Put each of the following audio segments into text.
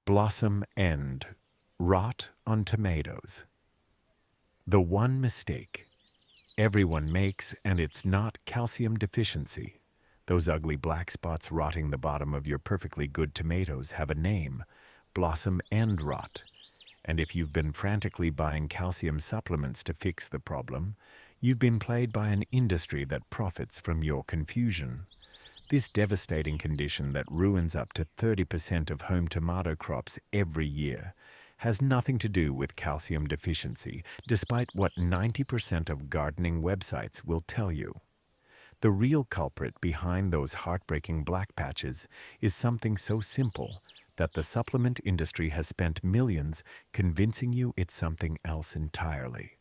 Blossom end. Rot on tomatoes. The one mistake everyone makes, and it's not calcium deficiency. Those ugly black spots rotting the bottom of your perfectly good tomatoes have a name: blossom end rot. And if you've been frantically buying calcium supplements to fix the problem, you've been played by an industry that profits from your confusion. This devastating condition that ruins up to 30% of home tomato crops every year has nothing to do with calcium deficiency, despite what 90% of gardening websites will tell you. The real culprit behind those heartbreaking black patches is something so simple that the supplement industry has spent millions convincing you it's something else entirely.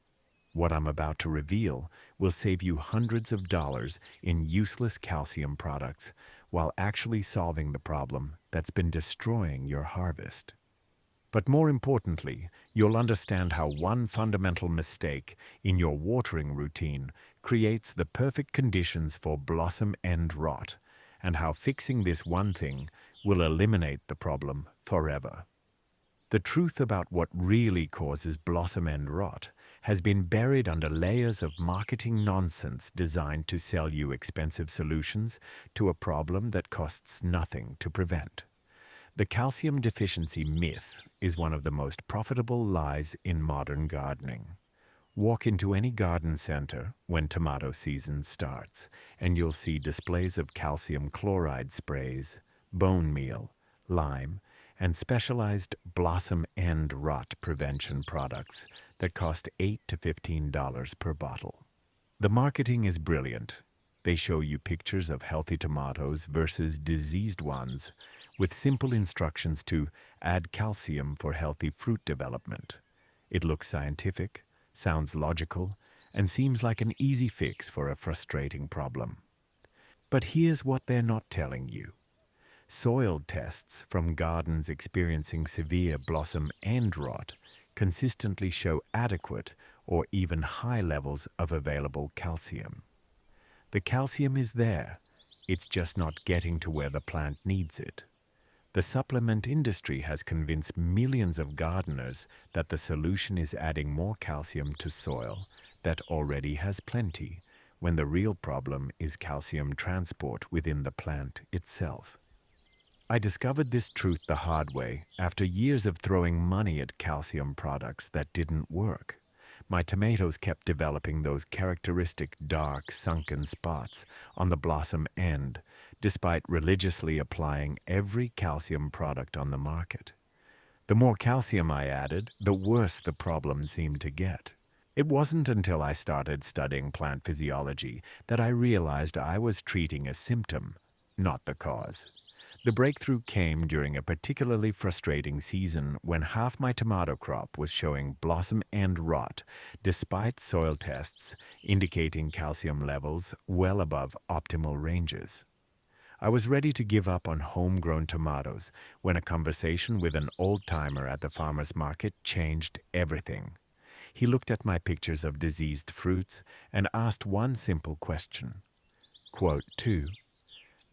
What I'm about to reveal will save you hundreds of dollars in useless calcium products while actually solving the problem that's been destroying your harvest. But more importantly, you'll understand how one fundamental mistake in your watering routine creates the perfect conditions for blossom end rot, and how fixing this one thing will eliminate the problem forever. The truth about what really causes blossom end rot has been buried under layers of marketing nonsense designed to sell you expensive solutions to a problem that costs nothing to prevent. The calcium deficiency myth is one of the most profitable lies in modern gardening. Walk into any garden center when tomato season starts, and you'll see displays of calcium chloride sprays, bone meal, lime, and specialized blossom end rot prevention products that cost $8 to $15 per bottle. The marketing is brilliant. They show you pictures of healthy tomatoes versus diseased ones, with simple instructions to add calcium for healthy fruit development. It looks scientific, sounds logical, and seems like an easy fix for a frustrating problem. But here's what they're not telling you. Soil tests from gardens experiencing severe blossom end rot consistently show adequate or even high levels of available calcium. The calcium is there, it's just not getting to where the plant needs it. The supplement industry has convinced millions of gardeners that the solution is adding more calcium to soil that already has plenty, when the real problem is calcium transport within the plant itself. I discovered this truth the hard way after years of throwing money at calcium products that didn't work. My tomatoes kept developing those characteristic dark, sunken spots on the blossom end, despite religiously applying every calcium product on the market. The more calcium I added, the worse the problem seemed to get. It wasn't until I started studying plant physiology that I realized I was treating a symptom, not the cause. The breakthrough came during a particularly frustrating season when half my tomato crop was showing blossom end rot, despite soil tests indicating calcium levels well above optimal ranges. I was ready to give up on homegrown tomatoes when a conversation with an old-timer at the farmer's market changed everything. He looked at my pictures of diseased fruits and asked one simple question. Quote 2.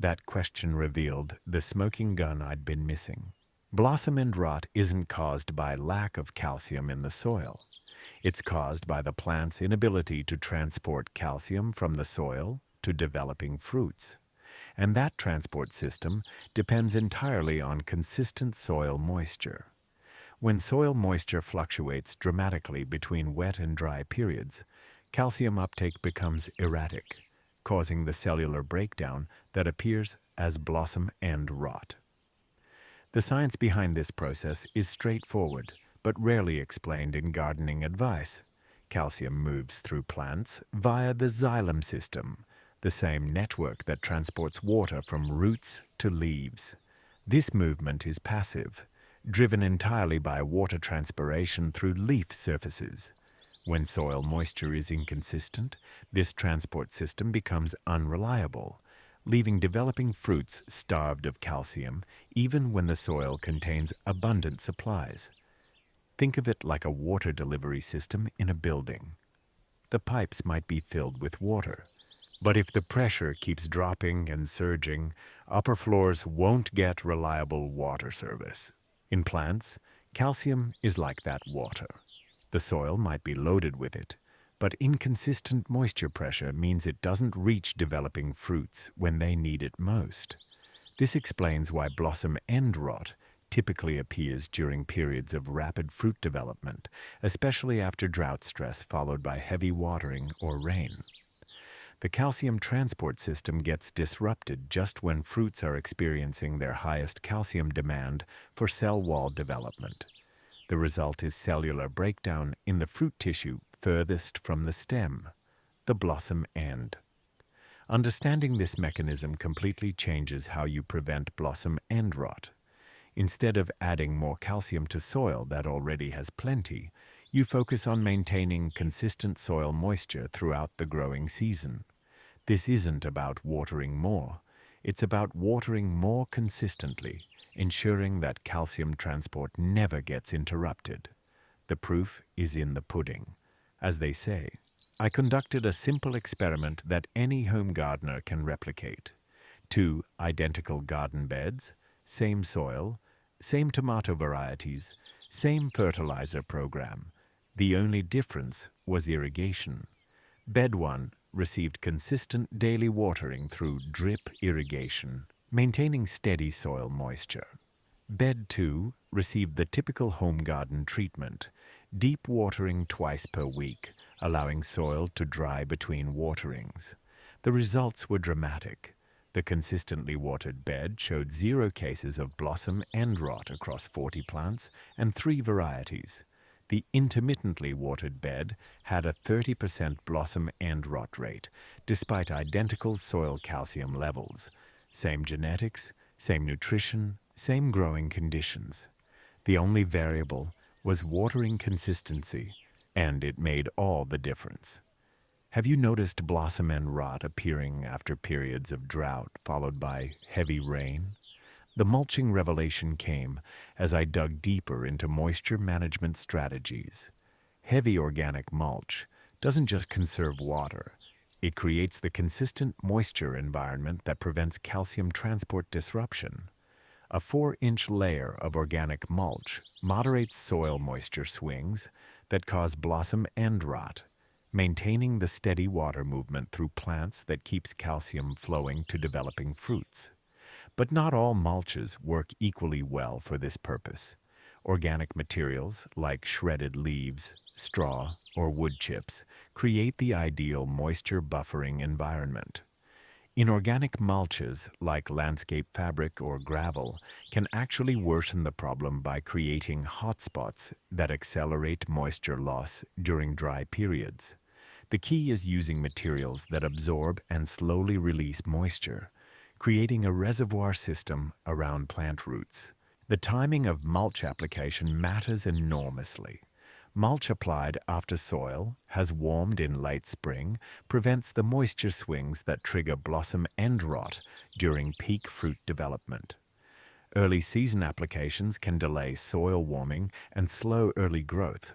That question revealed the smoking gun I'd been missing. Blossom end rot isn't caused by lack of calcium in the soil. It's caused by the plant's inability to transport calcium from the soil to developing fruits. And that transport system depends entirely on consistent soil moisture. When soil moisture fluctuates dramatically between wet and dry periods, calcium uptake becomes erratic, causing the cellular breakdown that appears as blossom end rot. The science behind this process is straightforward, but rarely explained in gardening advice. Calcium moves through plants via the xylem system, the same network that transports water from roots to leaves. This movement is passive, driven entirely by water transpiration through leaf surfaces. When soil moisture is inconsistent, this transport system becomes unreliable, leaving developing fruits starved of calcium even when the soil contains abundant supplies. Think of it like a water delivery system in a building. The pipes might be filled with water, but if the pressure keeps dropping and surging, upper floors won't get reliable water service. In plants, calcium is like that water. The soil might be loaded with it, but inconsistent moisture pressure means it doesn't reach developing fruits when they need it most. This explains why blossom end rot typically appears during periods of rapid fruit development, especially after drought stress followed by heavy watering or rain. The calcium transport system gets disrupted just when fruits are experiencing their highest calcium demand for cell wall development. The result is cellular breakdown in the fruit tissue furthest from the stem, the blossom end. Understanding this mechanism completely changes how you prevent blossom end rot. Instead of adding more calcium to soil that already has plenty, you focus on maintaining consistent soil moisture throughout the growing season. This isn't about watering more. It's about watering more consistently, ensuring that calcium transport never gets interrupted. The proof is in the pudding. As they say, I conducted a simple experiment that any home gardener can replicate. 2 identical garden beds, same soil, same tomato varieties, same fertilizer program. The only difference was irrigation. Bed 1 received consistent daily watering through drip irrigation, maintaining steady soil moisture. Bed 2 received the typical home garden treatment, deep watering twice per week, allowing soil to dry between waterings. The results were dramatic. The consistently watered bed showed 0 cases of blossom end rot across 40 plants and 3 varieties. The intermittently watered bed had a 30% blossom end rot rate, despite identical soil calcium levels. Same genetics, same nutrition, same growing conditions. The only variable was watering consistency, and it made all the difference. Have you noticed blossom end rot appearing after periods of drought followed by heavy rain? The mulching revelation came as I dug deeper into moisture management strategies. Heavy organic mulch doesn't just conserve water, it creates the consistent moisture environment that prevents calcium transport disruption. A 4-inch layer of organic mulch moderates soil moisture swings that cause blossom end rot, maintaining the steady water movement through plants that keeps calcium flowing to developing fruits. But not all mulches work equally well for this purpose. Organic materials like shredded leaves, straw, or wood chips create the ideal moisture buffering environment. Inorganic mulches like landscape fabric or gravel can actually worsen the problem by creating hotspots that accelerate moisture loss during dry periods. The key is using materials that absorb and slowly release moisture, creating a reservoir system around plant roots. The timing of mulch application matters enormously. Mulch applied after soil has warmed in late spring prevents the moisture swings that trigger blossom end rot during peak fruit development. Early season applications can delay soil warming and slow early growth.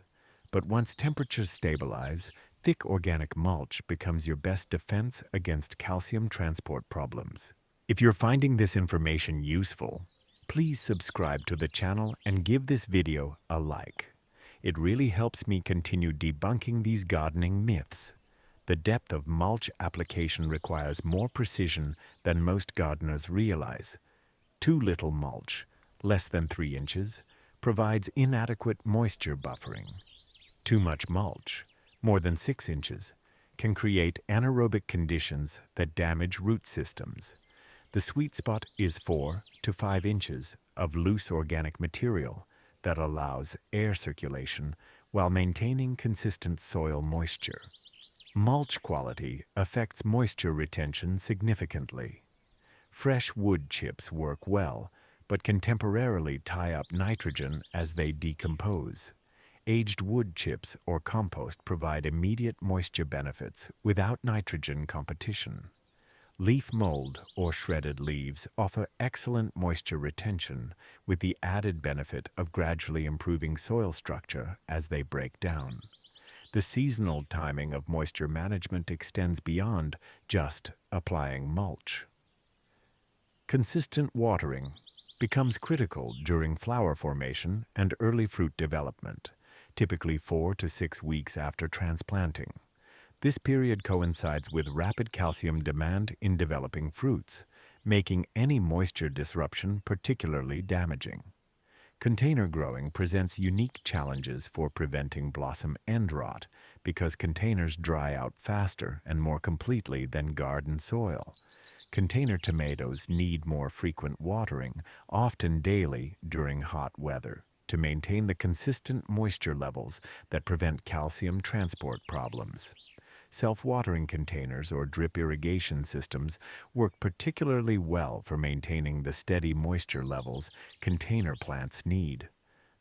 But once temperatures stabilize, thick organic mulch becomes your best defense against calcium transport problems. If you're finding this information useful, please subscribe to the channel and give this video a like. It really helps me continue debunking these gardening myths. The depth of mulch application requires more precision than most gardeners realize. Too little mulch, less than 3 inches, provides inadequate moisture buffering. Too much mulch, more than 6 inches, can create anaerobic conditions that damage root systems. The sweet spot is 4 to 5 inches of loose organic material that allows air circulation while maintaining consistent soil moisture. Mulch quality affects moisture retention significantly. Fresh wood chips work well, but can temporarily tie up nitrogen as they decompose. Aged wood chips or compost provide immediate moisture benefits without nitrogen competition. Leaf mold or shredded leaves offer excellent moisture retention with the added benefit of gradually improving soil structure as they break down. The seasonal timing of moisture management extends beyond just applying mulch. Consistent watering. becomes critical during flower formation and early fruit development, typically 4 to 6 weeks after transplanting. This period coincides with rapid calcium demand in developing fruits, making any moisture disruption particularly damaging. Container growing presents unique challenges for preventing blossom end rot because containers dry out faster and more completely than garden soil. Container tomatoes need more frequent watering, often daily during hot weather, to maintain the consistent moisture levels that prevent calcium transport problems. Self-watering containers or drip irrigation systems work particularly well for maintaining the steady moisture levels container plants need.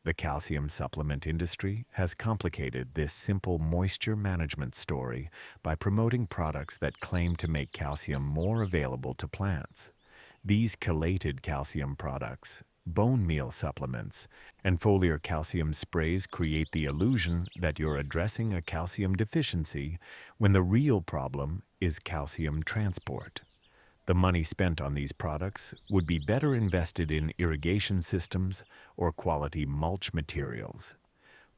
The calcium supplement industry has complicated this simple moisture management story by promoting products that claim to make calcium more available to plants. These chelated calcium products, bone meal supplements, and foliar calcium sprays create the illusion that you're addressing a calcium deficiency when the real problem is calcium transport. The money spent on these products would be better invested in irrigation systems or quality mulch materials.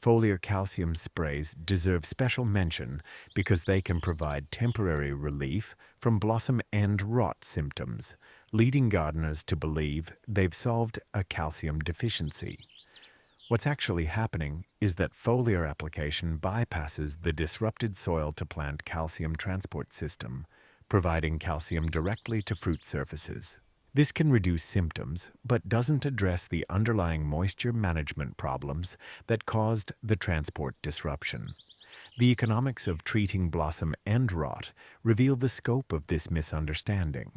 Foliar calcium sprays deserve special mention because they can provide temporary relief from blossom end rot symptoms, leading gardeners to believe they've solved a calcium deficiency. What's actually happening is that foliar application bypasses the disrupted soil-to-plant calcium transport system, providing calcium directly to fruit surfaces. This can reduce symptoms, but doesn't address the underlying moisture management problems that caused the transport disruption. The economics of treating blossom end rot reveal the scope of this misunderstanding.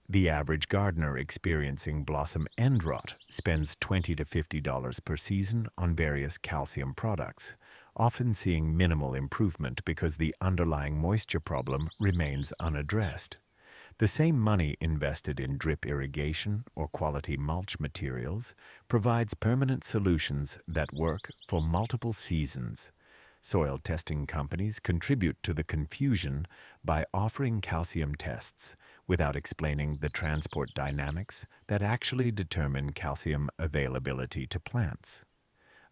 The average gardener experiencing blossom end rot spends $20 to $50 per season on various calcium products, often seeing minimal improvement because the underlying moisture problem remains unaddressed. The same money invested in drip irrigation or quality mulch materials provides permanent solutions that work for multiple seasons. Soil testing companies contribute to the confusion by offering calcium tests without explaining the transport dynamics that actually determine calcium availability to plants.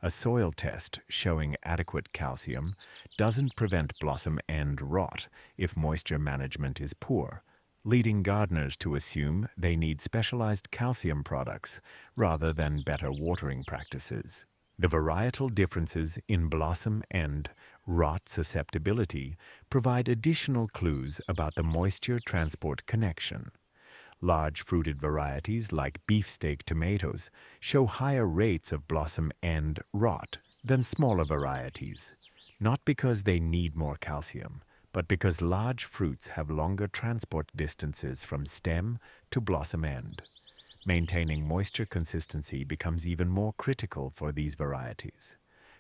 A soil test showing adequate calcium doesn't prevent blossom end rot if moisture management is poor, leading gardeners to assume they need specialized calcium products rather than better watering practices. The varietal differences in blossom end rot susceptibility provide additional clues about the moisture transport connection. Large fruited varieties like beefsteak tomatoes show higher rates of blossom end rot than smaller varieties, not because they need more calcium, but because large fruits have longer transport distances from stem to blossom end. Maintaining moisture consistency becomes even more critical for these varieties.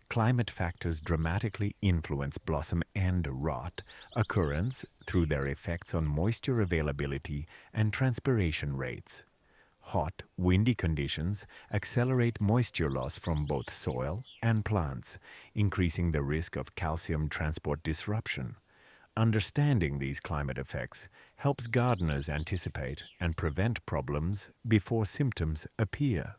Climate factors dramatically influence blossom end rot occurrence through their effects on moisture availability and transpiration rates. Hot, windy conditions accelerate moisture loss from both soil and plants, increasing the risk of calcium transport disruption. Understanding these climate effects helps gardeners anticipate and prevent problems before symptoms appear.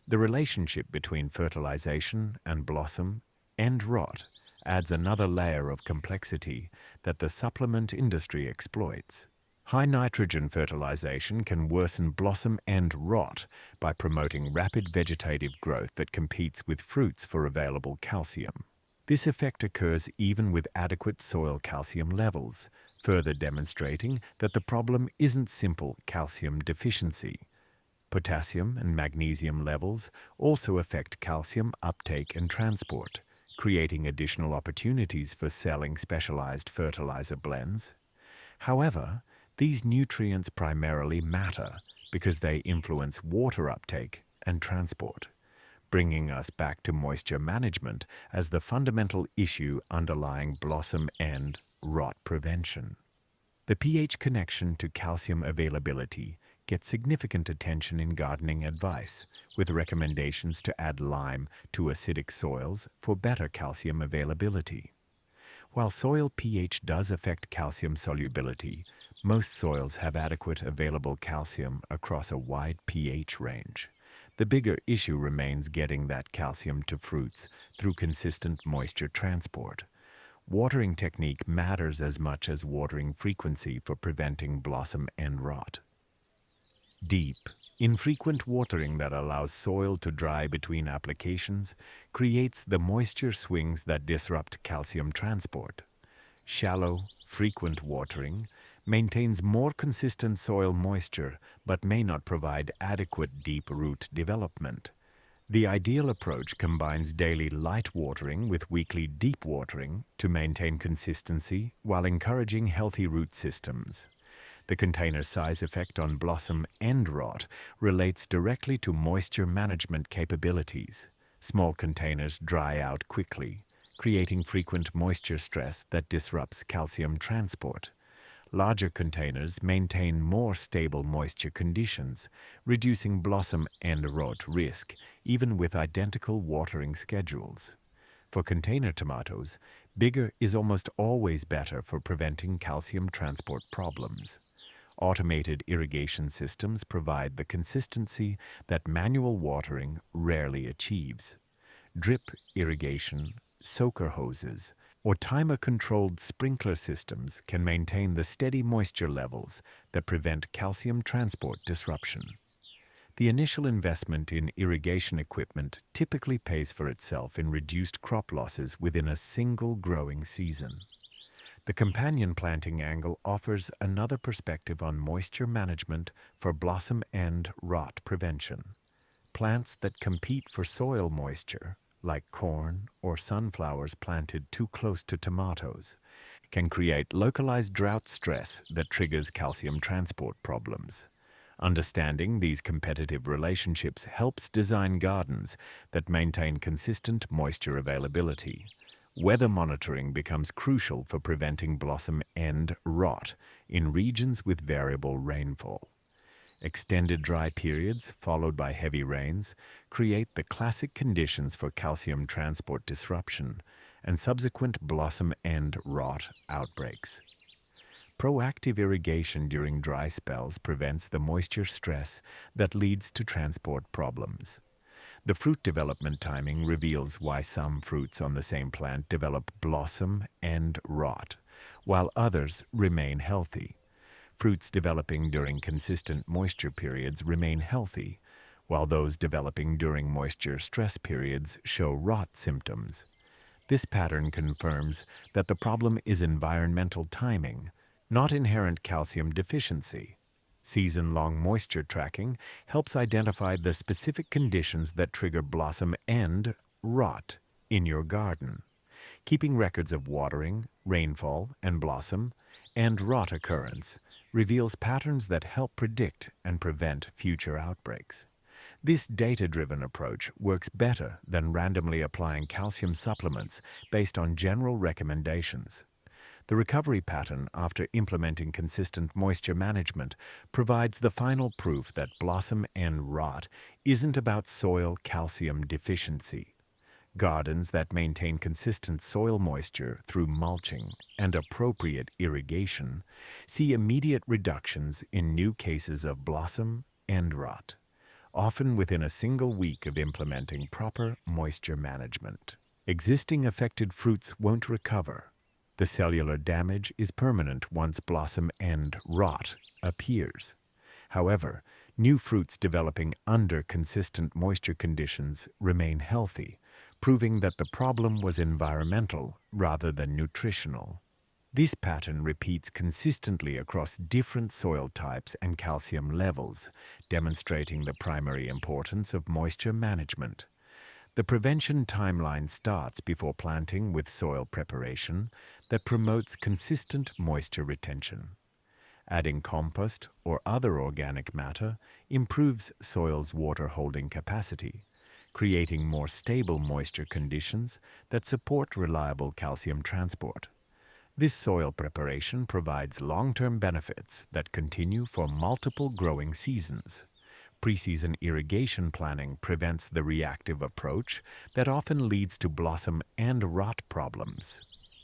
The relationship between fertilization and blossom end rot adds another layer of complexity that the supplement industry exploits. High nitrogen fertilization can worsen blossom end rot by promoting rapid vegetative growth that competes with fruits for available calcium. This effect occurs even with adequate soil calcium levels, further demonstrating that the problem isn't simple calcium deficiency. Potassium and magnesium levels also affect calcium uptake and transport, creating additional opportunities for selling specialized fertilizer blends. However, these nutrients primarily matter because they influence water uptake and transport, bringing us back to moisture management as the fundamental issue underlying blossom end rot prevention. The pH connection to calcium availability gets significant attention in gardening advice, with recommendations to add lime to acidic soils for better calcium availability. While soil pH does affect calcium solubility, most soils have adequate available calcium across a wide pH range. The bigger issue remains getting that calcium to fruits through consistent moisture transport. Watering technique matters as much as watering frequency for preventing blossom end rot. Deep, infrequent watering that allows soil to dry between applications creates the moisture swings that disrupt calcium transport. Shallow, frequent watering maintains more consistent soil moisture but may not provide adequate deep root development. The ideal approach combines daily light watering with weekly deep watering to maintain consistency while encouraging healthy root systems. The container size effect on blossom end rot relates directly to moisture management capabilities. Small containers dry out quickly, creating frequent moisture stress that disrupts calcium transport. Larger containers maintain more stable moisture conditions, reducing blossom end rot risk, even with identical watering schedules. For container tomatoes, bigger is almost always better for preventing calcium transport problems. Automated irrigation systems provide the consistency that manual watering rarely achieves. Drip irrigation, soaker hoses, or timer-controlled sprinkler systems can maintain the steady moisture levels that prevent calcium transport disruption. The initial investment in irrigation equipment typically pays for itself in reduced crop losses within a single growing season. The companion planting angle offers another perspective on moisture management for blossom end rot prevention. Plants that compete for soil moisture, like corn or sunflowers planted too close to tomatoes, can create localized drought stress that triggers calcium transport problems. Understanding these competitive relationships helps design gardens that maintain consistent moisture availability. Weather monitoring becomes crucial for preventing blossom end rot in regions with variable rainfall. Extended dry periods, followed by heavy rains, create the classic conditions for calcium transport disruption and subsequent blossom end rot outbreaks. Proactive irrigation during dry spells prevents the moisture stress that leads to transport problems. The fruit development timing reveals why some fruits on the same plant develop blossom end rot, while others remain healthy. Fruits developing during consistent moisture periods remain healthy, while those developing during moisture stress periods show rot symptoms. This pattern confirms that the problem is environmental timing, not inherent calcium deficiency. Season-long moisture tracking helps identify the specific conditions that trigger blossom end rot in your garden. Keeping records of watering, rainfall, and blossom and rot occurrence reveals patterns that help predict and prevent future outbreaks. This data-driven approach works better than randomly applying calcium supplements based on general recommendations. The recovery pattern after implementing consistent moisture management provides the final proof that blossom end rot isn't about soil calcium deficiency. Gardens that maintain consistent soil moisture through mulching and appropriate irrigation see immediate reductions in new cases of blossom end rot, often within a single week of implementing proper moisture management. Existing affected fruits won't recover. The cellular damage is permanent once blossom end rot appears. However, new fruits developing under consistent moisture conditions remain healthy, proving that the problem was environmental rather than nutritional. This pattern repeats consistently across different soil types and calcium levels, demonstrating the primary importance of moisture management. The prevention timeline starts before planting with soil preparation that promotes consistent moisture retention. Adding compost or other organic matter improves soil's water-holding capacity, creating more stable moisture conditions that support reliable calcium transport. This soil preparation provides long-term benefits that continue for multiple growing seasons. Preseason irrigation planning prevents the reactive approach that often leads to blossom and rot problems.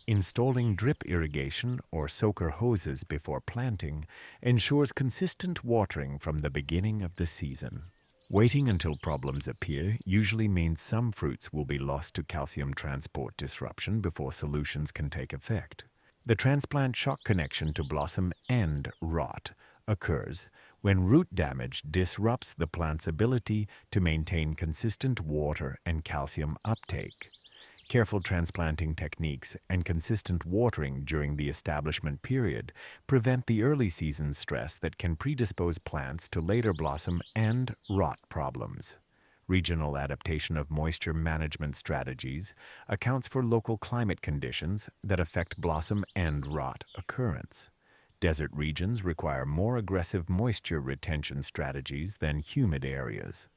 Installing drip irrigation or soaker hoses before planting ensures consistent watering from the beginning of the season. Waiting until problems appear usually means some fruits will be lost to calcium transport disruption before solutions can take effect. The transplant shock connection to blossom end rot occurs when root damage disrupts the plant's ability to maintain consistent water and calcium uptake. Careful transplanting techniques and consistent watering during the establishment period prevent the early season stress that can predispose plants to later blossom and rot problems. Regional adaptation of moisture management strategies accounts for local climate conditions that affect blossom and rot occurrence. Desert regions require more aggressive moisture retention strategies than humid areas.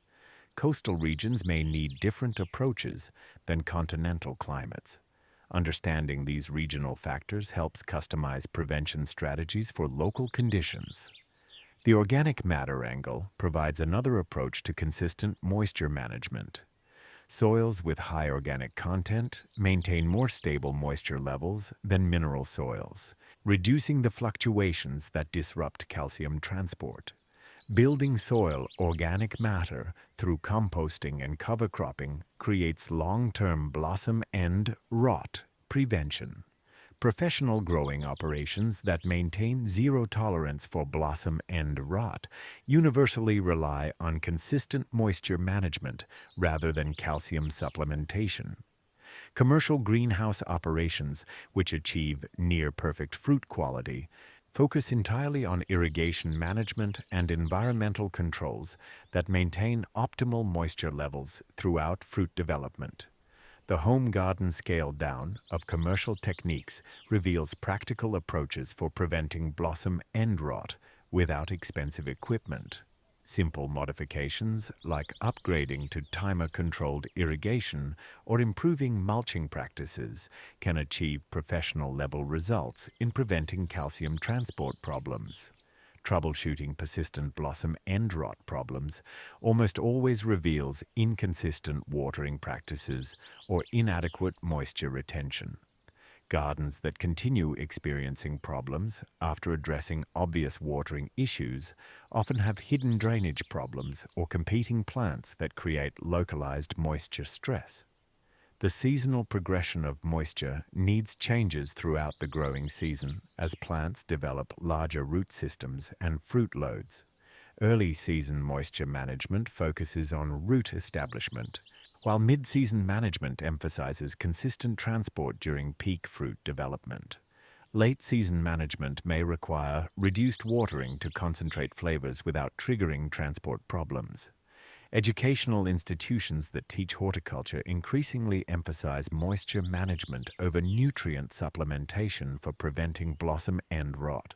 Coastal regions may need different approaches than continental climates. Understanding these regional factors helps customize prevention strategies for local conditions. The organic matter angle provides another approach to consistent moisture management. Soils with high organic content maintain more stable moisture levels than mineral soils, reducing the fluctuations that disrupt calcium transport. Building soil organic matter through composting and cover cropping creates long-term blossom and rot prevention. Professional growing operations that maintain zero tolerance for blossom end rot universally rely on consistent moisture management rather than calcium supplementation. Commercial greenhouse operations, which achieve near-perfect fruit quality, focus entirely on irrigation management and environmental controls that maintain optimal moisture levels throughout fruit development. The home garden scale-down of commercial techniques reveals practical approaches for preventing blossom end rot without expensive equipment. Simple modifications like upgrading to timer-controlled irrigation or improving mulching practices can achieve professional-level results in preventing calcium transport problems. Troubleshooting persistent blossom end rot problems almost always reveals inconsistent watering practices or inadequate moisture retention. Gardens that continue experiencing problems after addressing obvious watering issues often have hidden drainage problems or competing plants that create localized moisture stress. The seasonal progression of moisture needs changes throughout the growing season as plants develop larger root systems and fruit loads. Early season moisture management focuses on root establishment, while mid-season management emphasizes consistent transport during peak fruit development. Late-season management may require reduced watering to concentrate flavors without triggering transport problems. Educational institutions that teach horticulture increasingly emphasize moisture management over nutrient supplementation for preventing blossom end rot.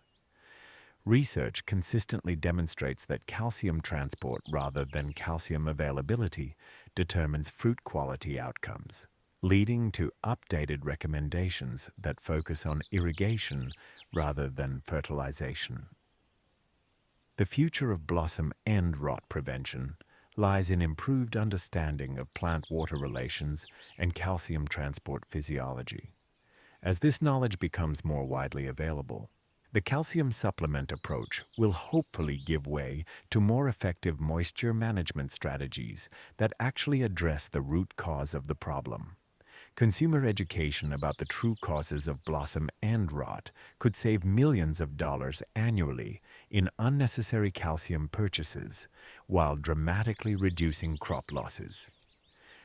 Research consistently demonstrates that calcium transport rather than calcium availability determines fruit quality outcomes, leading to updated recommendations that focus on irrigation rather than fertilization. The future of blossom end rot prevention lies in improved understanding of plant-water relations and calcium transport physiology. As this knowledge becomes more widely available, the calcium supplement approach will hopefully give way to more effective moisture management strategies that actually address the root cause of the problem. Consumer education about the true causes of blossom end rot could save millions of dollars annually in unnecessary calcium purchases, while dramatically reducing crop losses.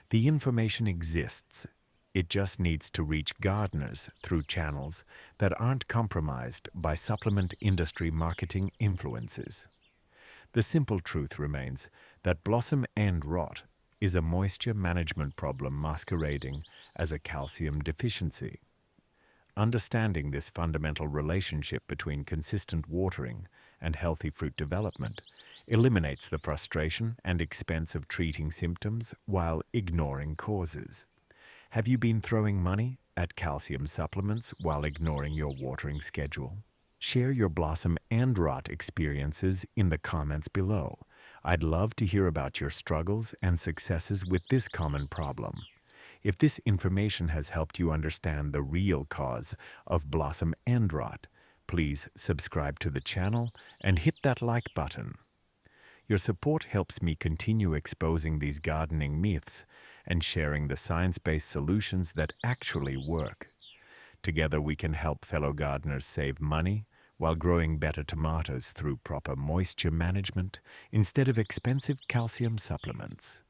The information exists. It just needs to reach gardeners through channels that aren't compromised by supplement industry marketing influences. The simple truth remains that blossom end rot is a moisture management problem masquerading as a calcium deficiency. Understanding this fundamental relationship between consistent watering and healthy fruit development eliminates the frustration and expense of treating symptoms while ignoring causes. Have you been throwing money at calcium supplements while ignoring your watering schedule? Share your blossom end rot experiences in the comments below. I'd love to hear about your struggles and successes with this common problem. If this information has helped you understand the real cause of blossom end rot, please subscribe to the channel and hit that like button. Your support helps me continue exposing these gardening myths and sharing the science-based solutions that actually work. Together we can help fellow gardeners save money while growing better tomatoes through proper moisture management instead of expensive calcium supplements.